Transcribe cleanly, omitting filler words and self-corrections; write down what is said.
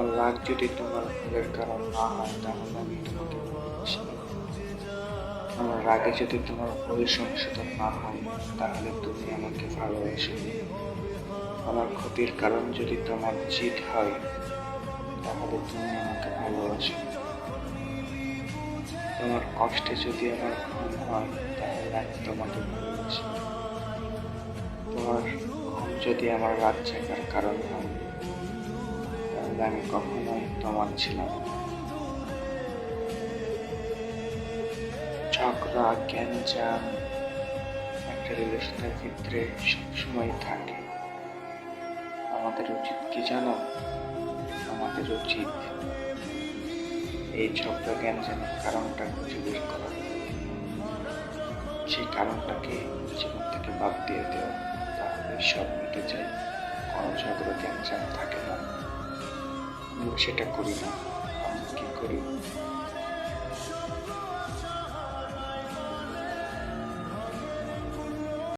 আমার রাগ যদি তোমার ভুলের কারণ না হয় তাহলে আমি তোমাকে ভালোবাসি। আমার রাগে যদি তোমার ভুল সংশোধন না হয় তাহলে তুমি আমাকে ভালোবাসো। আমার ক্ষতির কারণ যদি তোমার জিদ হয় তাহলে তুমি আমাকে ভালোবাসো। তোমার কষ্টে যদি আমার ঘুম হয় তাহলে আমি তোমাকে ভালোবাসি। তোমার ঘুম যদি আমার রাত জাগার কারণ হয় তাহলে আমি কখনোই তোমার ছিলাম না। ঝগড়া গ্যাঞ্জাম একটা রিলেশনের ভিতরে সবসময় থাকে। আমাদের উচিত কি জানো? আমাদের উচিত এই ঝগড়া গ্যাঞ্জামের কারণটা খুঁজে বের করা, সেই কারণটাকে জীবন থেকে বাদ দিয়ে দেওয়া, তাহলে সব মিটে যায়, কোনো ঝগড়া গ্যাঞ্জাম থাকে না। আমরা সেটা করি না। আমরা কি করি?